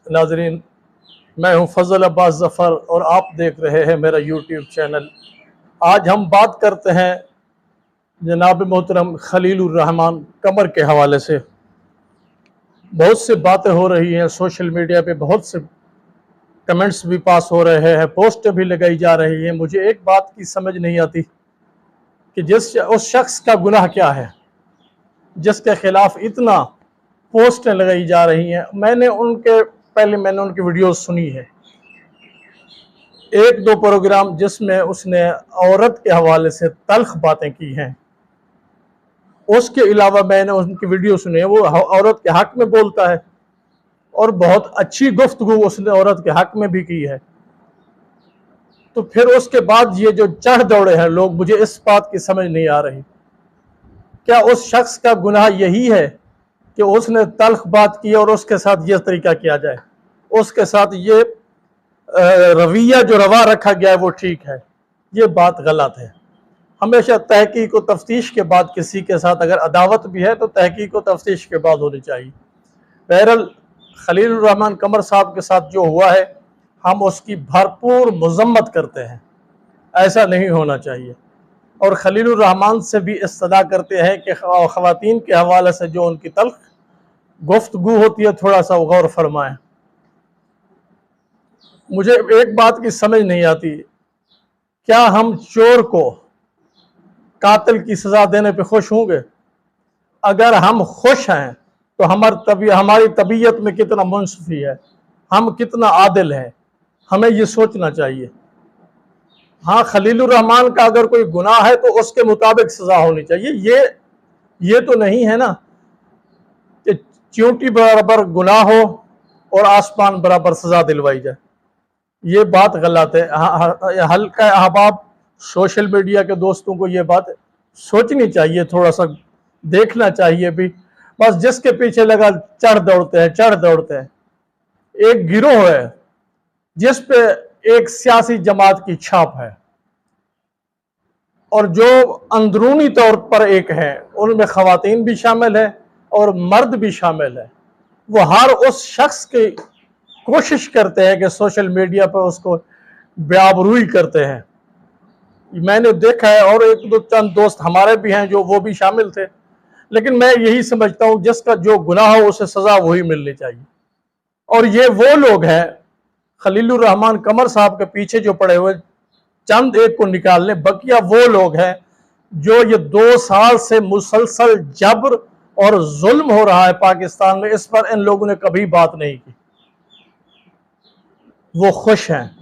नाजरीन, मैं हूं फजल अब्बास ज़फ़र और आप देख रहे हैं मेरा यूट्यूब चैनल। आज हम बात करते हैं जनाब मोहतरम खलीलुर रहमान कमर के हवाले से। बहुत से बातें हो रही हैं सोशल मीडिया पे, बहुत से कमेंट्स भी पास हो रहे हैं, पोस्टें भी लगाई जा रही हैं। मुझे एक बात की समझ नहीं आती कि उस शख्स का गुनाह क्या है जिसके खिलाफ इतना पोस्टें लगाई जा रही हैं। मैंने उनकी वीडियोस सुनी है, एक दो प्रोग्राम जिसमें उसने औरत के हवाले से तल्ख बातें की हैं। उसके अलावा मैंने उनकी वीडियो सुनी है, वो औरत के हक में बोलता है और बहुत अच्छी गुफ्तगू उसने औरत के हक में भी की है। तो फिर उसके बाद ये जो चढ़ दौड़े हैं लोग, मुझे इस बात की समझ नहीं आ रही, क्या उस शख्स का गुनाह यही है कि उसने तल्ख बात की और उसके साथ ये तरीका किया जाए, उसके साथ ये रवैया जो रवा रखा गया है वो ठीक है? ये बात गलत है। हमेशा तहकीक व तफ्तीश के बाद किसी के साथ अगर अदावत भी है तो तहकीक व तफ्तीश के बाद होनी चाहिए। बहरहाल खलीलुर रहमान कमर साहब के साथ जो हुआ है, हम उसकी भरपूर मजम्मत करते हैं, ऐसा नहीं होना चाहिए। और खलीलुर रहमान से भी इस्तदा करते हैं कि ख़वातीन के हवाले से जो उनकी तल्ख गुफ्तगू होती है, थोड़ा सा गौर फरमाएं। मुझे एक बात की समझ नहीं आती, क्या हम चोर को कातिल की सजा देने पे खुश होंगे? अगर हम खुश हैं तो हमारी तबीयत में कितना मुनसफी है, हम कितना आदिल है, हमें ये सोचना चाहिए। हाँ, खलीलुर रहमान का अगर कोई गुनाह है तो उसके मुताबिक सजा होनी चाहिए। ये तो नहीं है ना कि चींटी बराबर गुनाह हो और आसमान बराबर सजा दिलवाई जाए। ये बात गलत है। हल्का अहबाब सोशल मीडिया के दोस्तों को ये बात सोचनी चाहिए, थोड़ा सा देखना चाहिए भी। बस जिसके पीछे लगा चढ़ दौड़ते हैं। एक गिरोह है जिस पे एक सियासी जमात की छाप है और जो अंदरूनी तौर पर एक है, उनमें ख़वातीन भी शामिल है और मर्द भी शामिल है। वो हर उस शख्स की कोशिश करते हैं कि सोशल मीडिया पर उसको बेआबरूई करते हैं। मैंने देखा है और एक दो चंद दोस्त हमारे भी हैं जो वो भी शामिल थे। लेकिन मैं यही समझता हूँ जिसका जो गुनाह हो उसे सजा वही मिलनी चाहिए। और ये वो लोग हैं, खलीलुर रहमान कमर साहब के पीछे जो पड़े हुए, चंद एक को निकाल लें, बकिया वो लोग हैं जो ये 2 साल से मुसलसल जबर और जुल्म हो रहा है पाकिस्तान में, इस पर इन लोगों ने कभी बात नहीं की। वो खुश हैं।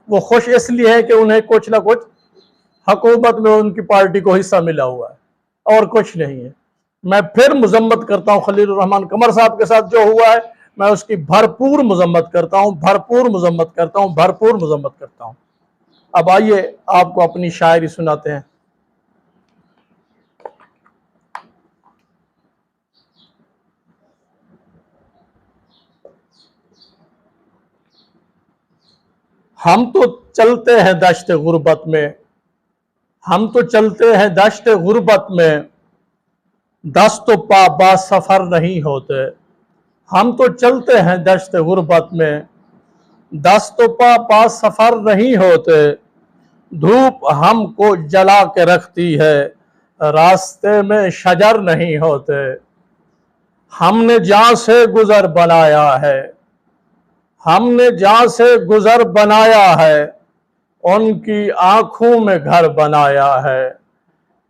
वो खुश इसलिए है कि उन्हें कुछ ना कुछ हुकूमत में उनकी पार्टी को हिस्सा मिला हुआ है और कुछ नहीं है। मैं फिर मजम्मत करता हूँ खलीलुर रहमान कमर साहब के साथ जो हुआ है, मैं उसकी भरपूर मजम्मत करता हूँ। अब आइए आपको अपनी शायरी सुनाते हैं। हम तो चलते हैं दश्त गुर्बत में, दस्तो पा बासफर नहीं होते। हम तो चलते हैं दश्त गुर्बत में, दस्तो पा बासफर नहीं होते। धूप हमको जला के रखती है, रास्ते में शजर नहीं होते। हमने जहां से गुजर बनाया है, उनकी आंखों में घर बनाया है।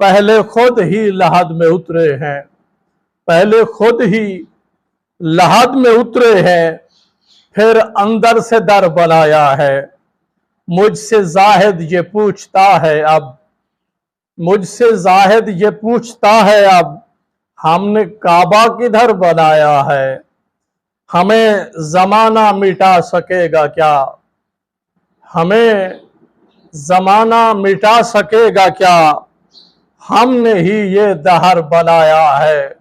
पहले खुद ही लहद में उतरे हैं, फिर अंदर से दर बनाया है। मुझसे जाहिद ये पूछता है अब, हमने काबा किधर बनाया है। हमें जमाना मिटा सकेगा क्या, हमने ही ये दहर बनाया है।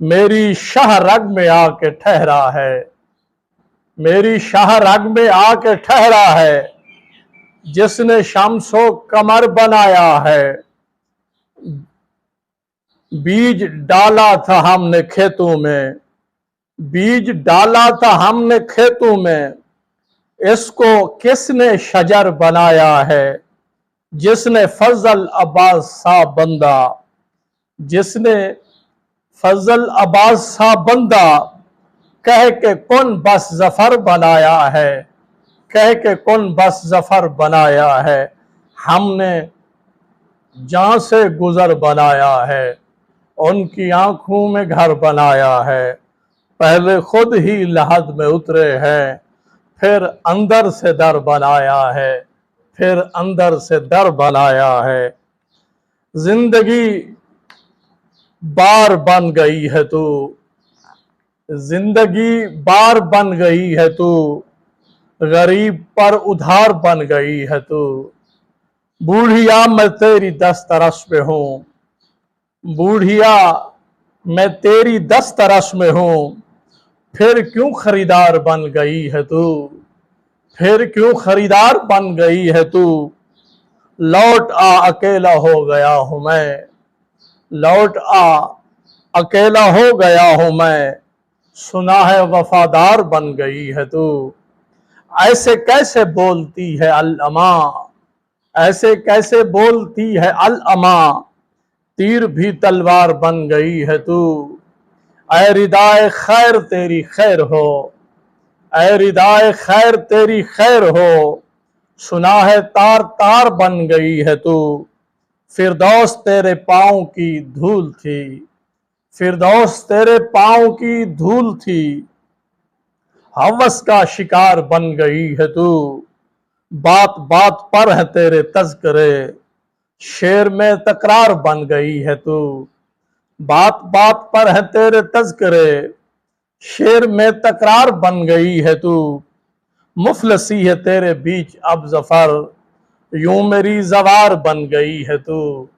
मेरी शाह रग में आके ठहरा है, जिसने शम्सो कमर बनाया है। बीज डाला था हमने खेतों में, बीज डाला था हमने खेतों में, इसको किसने शजर बनाया है। जिसने फजल अब्बास सा बंदा, जिसने फजल अब्बास सा बंदा कह के कौन बस जफर बनाया है, कह के कौन बस जफर बनाया है। हमने जहां से गुजर बनाया है, उनकी आंखों में घर बनाया है। पहले खुद ही लहद में उतरे हैं, फिर अंदर से दर बनाया है, फिर अंदर से दर बनाया है। जिंदगी बार बन गई है तू, जिंदगी बार बन गई है तू, गरीब पर उधार बन गई है तू। बूढ़िया मैं तेरी दस्तरस में हूँ, बूढ़िया मैं तेरी दस्तरस में हूँ, फिर क्यों खरीदार बन गई है तू, फिर क्यों खरीदार बन गई है तू। लौट आ अकेला हो गया हूं मैं, लौट आ अकेला हो गया हूं मैं, सुना है वफादार बन गई है तू। ऐसे कैसे बोलती है अल अमा, ऐसे कैसे बोलती है अल अमा, तीर भी तलवार बन गई है तू। ऐ रिदाए खैर तेरी खैर हो, ऐ रिदाए खैर तेरी खैर हो, सुना है तार तार बन गई है तू। फिरदौस तेरे पाँव की धूल थी, फिरदौस तेरे पाँव की धूल थी, हवस का शिकार बन गई है तू। बात बात पर है तेरे तज़किरे, शेर में तकरार बन गई है तू। बात बात पर है तेरे तज़किरे, शेर में तकरार बन गई है तू। मुफलसी है तेरे बीच अब जफर, यूं मेरी जवार बन गई है तू।